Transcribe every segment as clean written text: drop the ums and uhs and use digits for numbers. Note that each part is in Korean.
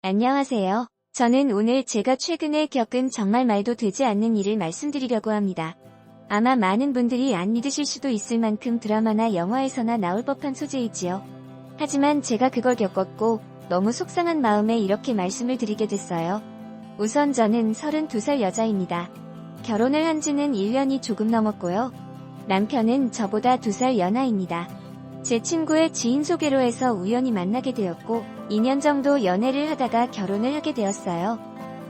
안녕하세요. 저는 오늘 제가 최근에 겪은 정말 말도 되지 않는 일을 말씀드리려고 합니다. 아마 많은 분들이 안 믿으실 수도 있을 만큼 드라마나 영화에서나 나올 법한 소재이지요. 하지만 제가 그걸 겪었고 너무 속상한 마음에 이렇게 말씀을 드리게 됐어요. 우선 저는 32살 여자입니다. 결혼을 한 지는 1년이 조금 넘었고요. 남편은 저보다 2살 연하입니다. 제 친구의 지인 소개로 해서 우연히 만나게 되었고 2년 정도 연애를 하다가 결혼을 하게 되었어요.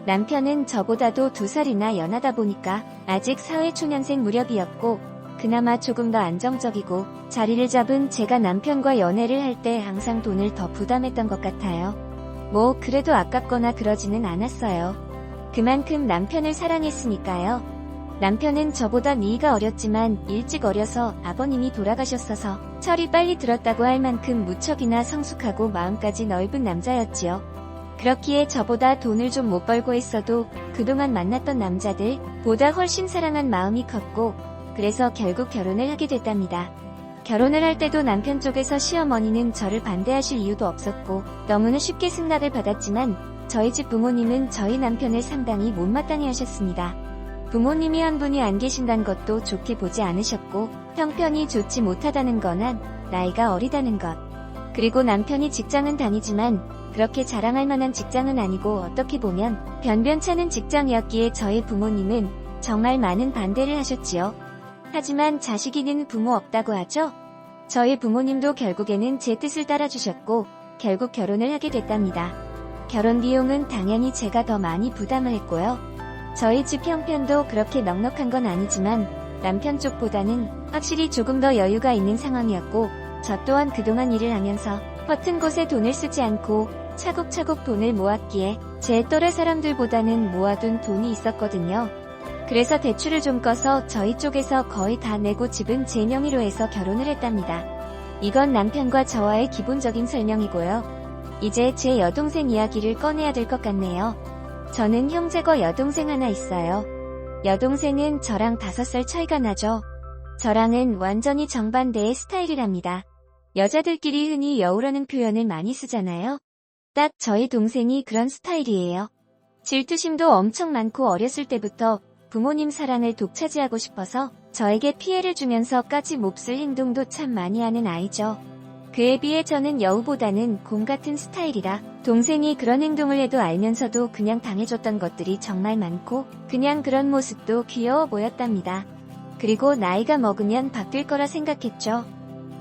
남편은 저보다도 2살이나 연하다 보니까 아직 사회초년생 무렵이었고 그나마 조금 더 안정적이고 자리를 잡은 제가 남편과 연애를 할 때 항상 돈을 더 부담했던 것 같아요. 뭐 그래도 아깝거나 그러지는 않았어요. 그만큼 남편을 사랑했으니까요. 남편은 저보다 나이가 어렸지만 일찍 어려서 아버님이 돌아가셨어서 철이 빨리 들었다고 할 만큼 무척이나 성숙하고 마음까지 넓은 남자였지요. 그렇기에 저보다 돈을 좀 못 벌고 했어도 그동안 만났던 남자들 보다 훨씬 사랑한 마음이 컸고 그래서 결국 결혼을 하게 됐답니다. 결혼을 할 때도 남편 쪽에서 시어머니는 저를 반대하실 이유도 없었고 너무나 쉽게 승낙을 받았지만 저희 집 부모님은 저희 남편을 상당히 못마땅해 하셨습니다. 부모님이 한 분이 안 계신다는 것도 좋게 보지 않으셨고 형편이 좋지 못하다는 거나 나이가 어리다는 것 그리고 남편이 직장은 다니지만 그렇게 자랑할 만한 직장은 아니고 어떻게 보면 변변찮은 직장이었기에 저희 부모님은 정말 많은 반대를 하셨지요. 하지만 자식이는 부모 없다고 하죠. 저희 부모님도 결국에는 제 뜻을 따라주셨고 결국 결혼을 하게 됐답니다. 결혼 비용은 당연히 제가 더 많이 부담을 했고요. 저희 집 형편도 그렇게 넉넉한 건 아니지만 남편 쪽보다는 확실히 조금 더 여유가 있는 상황이었고 저 또한 그동안 일을 하면서 허튼 곳에 돈을 쓰지 않고 차곡차곡 돈을 모았기에 제 또래 사람들보다는 모아둔 돈이 있었거든요. 그래서 대출을 좀 꺼서 저희 쪽에서 거의 다 내고 집은 제 명의로 해서 결혼을 했답니다. 이건 남편과 저와의 기본적인 설명이고요. 이제 제 여동생 이야기를 꺼내야 될 것 같네요. 저는 형제가 여동생 하나 있어요. 여동생은 저랑 5살 차이가 나죠. 저랑은 완전히 정반대의 스타일이랍니다. 여자들끼리 흔히 여우라는 표현을 많이 쓰잖아요. 딱 저희 동생이 그런 스타일이에요. 질투심도 엄청 많고 어렸을 때부터 부모님 사랑을 독차지하고 싶어서 저에게 피해를 주면서까지 몹쓸 행동도 참 많이 하는 아이죠. 그에 비해 저는 여우보다는 곰 같은 스타일이라 동생이 그런 행동을 해도 알면서도 그냥 당해줬던 것들이 정말 많고 그냥 그런 모습도 귀여워 보였답니다. 그리고 나이가 먹으면 바뀔 거라 생각했죠.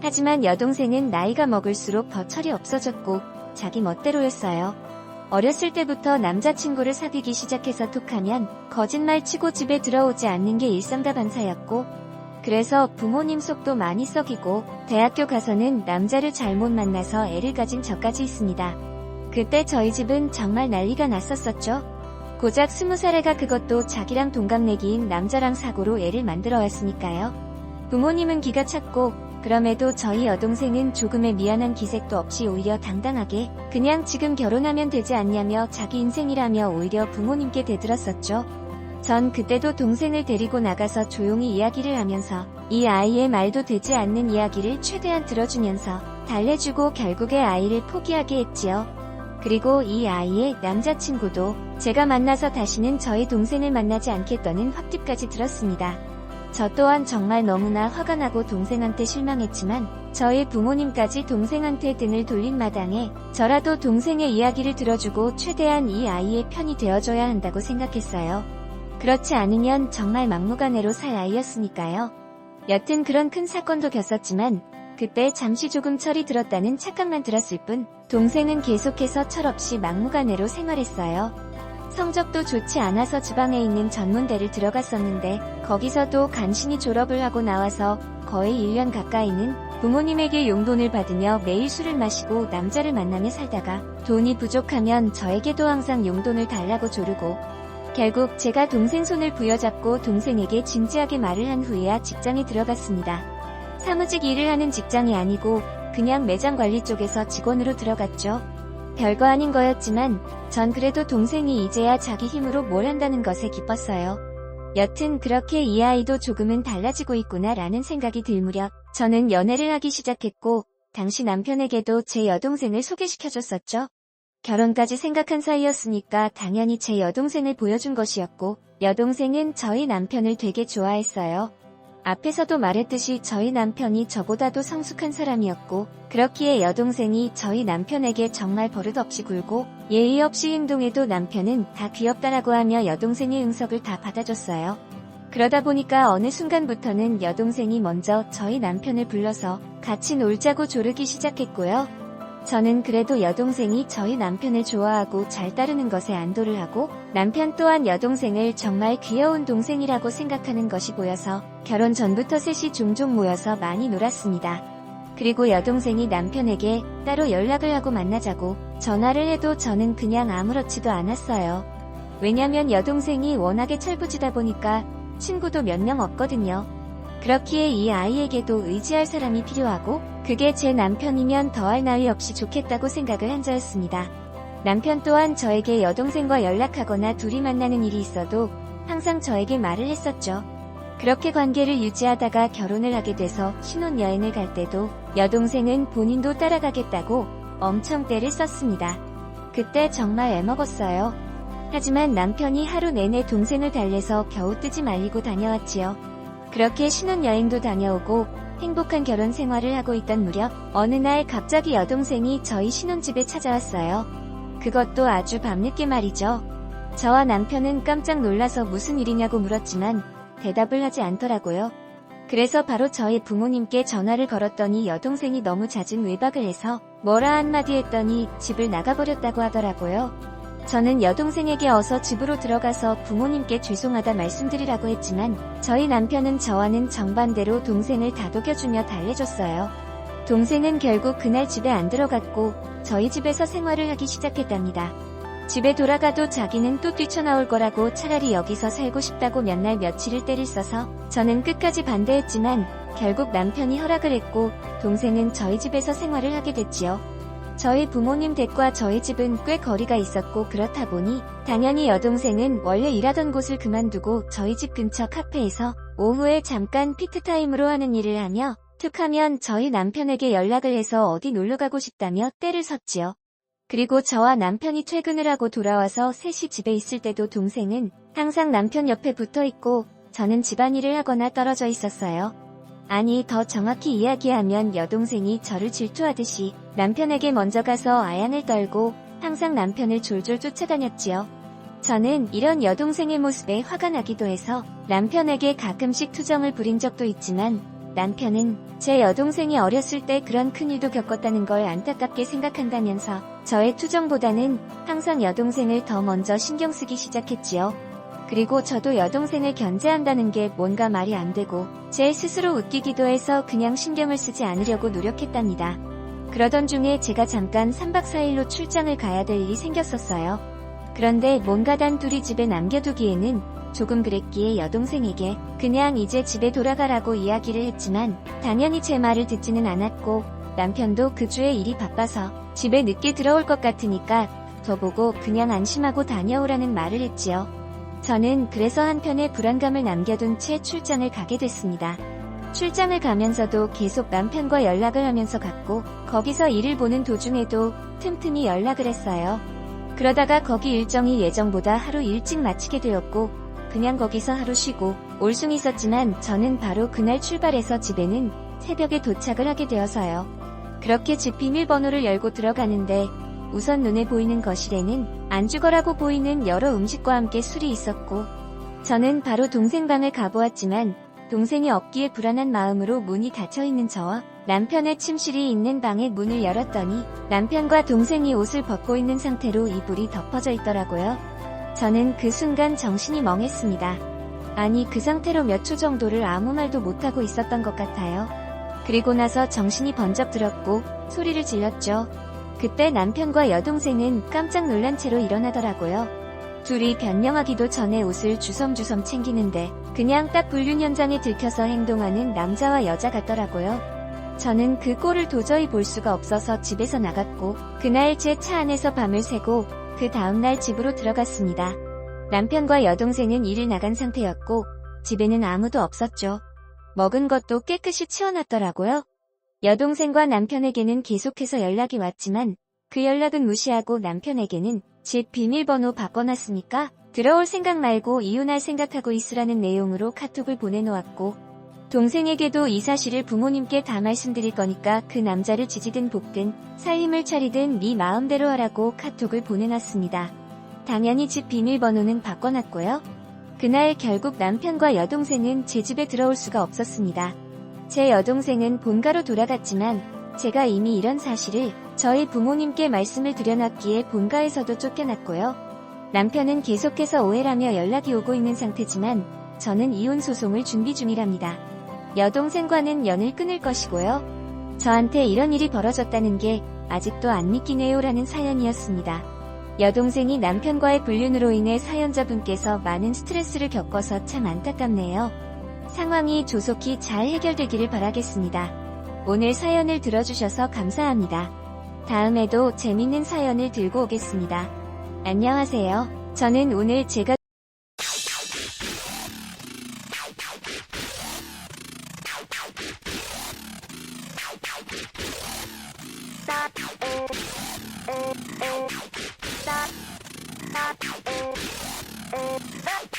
하지만 여동생은 나이가 먹을수록 더 철이 없어졌고 자기 멋대로였어요. 어렸을 때부터 남자친구를 사귀기 시작해서 톡하면 거짓말치고 집에 들어오지 않는 게 일상다반사였고 그래서 부모님 속도 많이 썩이고 대학교 가서는 남자를 잘못 만나서 애를 가진 저까지 있습니다. 그때 저희 집은 정말 난리가 났었었죠. 고작 20살애가 그것도 자기랑 동갑내기인 남자랑 사고로 애를 만들어 왔으니까요. 부모님은 기가 찼고 그럼에도 저희 여동생은 조금의 미안한 기색도 없이 오히려 당당하게 그냥 지금 결혼하면 되지 않냐며 자기 인생이라며 오히려 부모님께 대들었었죠. 전 그때도 동생을 데리고 나가서 조용히 이야기를 하면서 이 아이의 말도 되지 않는 이야기를 최대한 들어주면서 달래주고 결국에 아이를 포기하게 했지요. 그리고 이 아이의 남자친구도 제가 만나서 다시는 저희 동생을 만나지 않겠다는 확답까지 들었습니다. 저 또한 정말 너무나 화가 나고 동생한테 실망했지만 저희 부모님까지 동생한테 등을 돌린 마당에 저라도 동생의 이야기를 들어주고 최대한 이 아이의 편이 되어줘야 한다고 생각했어요. 그렇지 않으면 정말 막무가내로 살 아이였으니까요. 여튼 그런 큰 사건도 겪었지만 그때 잠시 조금 철이 들었다는 착각만 들었을 뿐 동생은 계속해서 철없이 막무가내로 생활했어요. 성적도 좋지 않아서 지방에 있는 전문대를 들어갔었는데 거기서도 간신히 졸업을 하고 나와서 거의 1년 가까이는 부모님에게 용돈을 받으며 매일 술을 마시고 남자를 만나며 살다가 돈이 부족하면 저에게도 항상 용돈을 달라고 조르고 결국 제가 동생 손을 부여잡고 동생에게 진지하게 말을 한 후에야 직장에 들어갔습니다. 사무직 일을 하는 직장이 아니고 그냥 매장 관리 쪽에서 직원으로 들어갔죠. 별거 아닌 거였지만 전 그래도 동생이 이제야 자기 힘으로 뭘 한다는 것에 기뻤어요. 여튼 그렇게 이 아이도 조금은 달라지고 있구나 라는 생각이 들 무렵 저는 연애를 하기 시작했고 당시 남편에게도 제 여동생을 소개시켜줬었죠. 결혼까지 생각한 사이였으니까 당연히 제 여동생을 보여준 것이었고, 여동생은 저희 남편을 되게 좋아했어요. 앞에서도 말했듯이 저희 남편이 저보다도 성숙한 사람이었고, 그렇기에 여동생이 저희 남편에게 정말 버릇없이 굴고 예의 없이 행동해도 남편은 다 귀엽다라고 하며 여동생의 응석을 다 받아줬어요. 그러다 보니까 어느 순간부터는 여동생이 먼저 저희 남편을 불러서 같이 놀자고 조르기 시작했고요. 저는 그래도 여동생이 저희 남편을 좋아하고 잘 따르는 것에 안도를 하고, 남편 또한 여동생을 정말 귀여운 동생이라고 생각하는 것이 보여서 결혼 전부터 셋이 종종 모여서 많이 놀았습니다. 그리고 여동생이 남편에게 따로 연락을 하고 만나자고 전화를 해도 저는 그냥 아무렇지도 않았어요. 왜냐면 여동생이 워낙에 철부지다 보니까 친구도 몇 명 없거든요. 그렇기에 이 아이에게도 의지할 사람이 필요하고, 그게 제 남편이면 더할 나위 없이 좋겠다고 생각을 한 저였습니다. 남편 또한 저에게 여동생과 연락하거나 둘이 만나는 일이 있어도 항상 저에게 말을 했었죠. 그렇게 관계를 유지하다가 결혼을 하게 돼서 신혼여행을 갈 때도 여동생은 본인도 따라가겠다고 엄청 떼를 썼습니다. 그때 정말 애먹었어요. 하지만 남편이 하루 내내 동생을 달래서 겨우 뜨지 말리고 다녀왔지요. 그렇게 신혼여행도 다녀오고 행복한 결혼 생활을 하고 있던 무렵, 어느 날 갑자기 여동생이 저희 신혼집에 찾아왔어요. 그것도 아주 밤늦게 말이죠. 저와 남편은 깜짝 놀라서 무슨 일이냐고 물었지만 대답을 하지 않더라고요. 그래서 바로 저희 부모님께 전화를 걸었더니 여동생이 너무 잦은 외박을 해서 뭐라 한마디 했더니 집을 나가버렸다고 하더라고요. 저는 여동생에게 어서 집으로 들어가서 부모님께 죄송하다 말씀드리라고 했지만, 저희 남편은 저와는 정반대로 동생을 다독여주며 달래줬어요. 동생은 결국 그날 집에 안 들어갔고 저희 집에서 생활을 하기 시작했답니다. 집에 돌아가도 자기는 또 뛰쳐나올 거라고, 차라리 여기서 살고 싶다고 몇 날 며칠을 떼를 써서 저는 끝까지 반대했지만 결국 남편이 허락을 했고 동생은 저희 집에서 생활을 하게 됐지요. 저희 부모님 댁과 저희 집은 꽤 거리가 있었고, 그렇다 보니 당연히 여동생은 원래 일하던 곳을 그만두고 저희 집 근처 카페에서 오후에 잠깐 피트타임으로 하는 일을 하며, 툭하면 저희 남편에게 연락을 해서 어디 놀러가고 싶다며 떼를 섰지요. 그리고 저와 남편이 퇴근을 하고 돌아와서 셋이 집에 있을 때도 동생은 항상 남편 옆에 붙어있고 저는 집안일을 하거나 떨어져 있었어요. 아니, 더 정확히 이야기하면 여동생이 저를 질투하듯이 남편에게 먼저 가서 아양을 떨고 항상 남편을 졸졸 쫓아다녔지요. 저는 이런 여동생의 모습에 화가 나기도 해서 남편에게 가끔씩 투정을 부린 적도 있지만, 남편은 제 여동생이 어렸을 때 그런 큰일도 겪었다는 걸 안타깝게 생각한다면서 저의 투정보다는 항상 여동생을 더 먼저 신경 쓰기 시작했지요. 그리고 저도 여동생을 견제한다는 게 뭔가 말이 안 되고 제 스스로 웃기기도 해서 그냥 신경을 쓰지 않으려고 노력했답니다. 그러던 중에 제가 잠깐 3박 4일로 출장을 가야 될 일이 생겼었어요. 그런데 뭔가 단둘이 집에 남겨두기에는 조금 그랬기에 여동생에게 그냥 이제 집에 돌아가라고 이야기를 했지만, 당연히 제 말을 듣지는 않았고 남편도 그 주에 일이 바빠서 집에 늦게 들어올 것 같으니까 저보고 그냥 안심하고 다녀오라는 말을 했지요. 저는 그래서 한편의 불안감을 남겨둔 채 출장을 가게 됐습니다. 출장을 가면서도 계속 남편과 연락을 하면서 갔고, 거기서 일을 보는 도중에도 틈틈이 연락을 했어요. 그러다가 거기 일정이 예정보다 하루 일찍 마치게 되었고 그냥 거기서 하루 쉬고 올 순 있었지만, 저는 바로 그날 출발해서 집에는 새벽에 도착을 하게 되어서요. 그렇게 집 비밀번호를 열고 들어가는데 우선 눈에 보이는 거실에는 안주거라고 보이는 여러 음식과 함께 술이 있었고, 저는 바로 동생 방을 가보았지만 동생이 없기에 불안한 마음으로 문이 닫혀있는 저와 남편의 침실이 있는 방의 문을 열었더니 남편과 동생이 옷을 벗고 있는 상태로 이불이 덮어져 있더라고요. 저는 그 순간 정신이 멍했습니다. 아니, 그 상태로 몇 초 정도를 아무 말도 못하고 있었던 것 같아요. 그리고 나서 정신이 번쩍 들었고 소리를 질렀죠. 그때 남편과 여동생은 깜짝 놀란 채로 일어나더라고요. 둘이 변명하기도 전에 옷을 주섬주섬 챙기는데 그냥 딱 불륜 현장에 들켜서 행동하는 남자와 여자 같더라고요. 저는 그 꼴을 도저히 볼 수가 없어서 집에서 나갔고, 그날 제 차 안에서 밤을 새고 그 다음날 집으로 들어갔습니다. 남편과 여동생은 일을 나간 상태였고 집에는 아무도 없었죠. 먹은 것도 깨끗이 치워놨더라고요. 여동생과 남편에게는 계속해서 연락이 왔지만 그 연락은 무시하고 남편에게는 집 비밀번호 바꿔놨으니까 들어올 생각 말고 이혼할 생각하고 있으라는 내용으로 카톡을 보내놓았고, 동생에게도 이 사실을 부모님께 다 말씀드릴 거니까 그 남자를 지지든 볶든 살림을 차리든 네 마음대로 하라고 카톡을 보내놨습니다. 당연히 집 비밀번호는 바꿔놨고요. 그날 결국 남편과 여동생은 제 집에 들어올 수가 없었습니다. 제 여동생은 본가로 돌아갔지만 제가 이미 이런 사실을 저희 부모님께 말씀을 드려놨기에 본가에서도 쫓겨났고요. 남편은 계속해서 오해라며 연락이 오고 있는 상태지만 저는 이혼 소송을 준비 중이랍니다. 여동생과는 연을 끊을 것이고요. 저한테 이런 일이 벌어졌다는 게 아직도 안 믿기네요라는 사연이었습니다. 여동생이 남편과의 불륜으로 인해 사연자분께서 많은 스트레스를 겪어서 참 안타깝네요. 상황이 조속히 잘 해결되기를 바라겠습니다. 오늘 사연을 들어주셔서 감사합니다. 다음에도 재밌는 사연을 들고 오겠습니다. 안녕하세요. 저는 오늘 제가 Stop.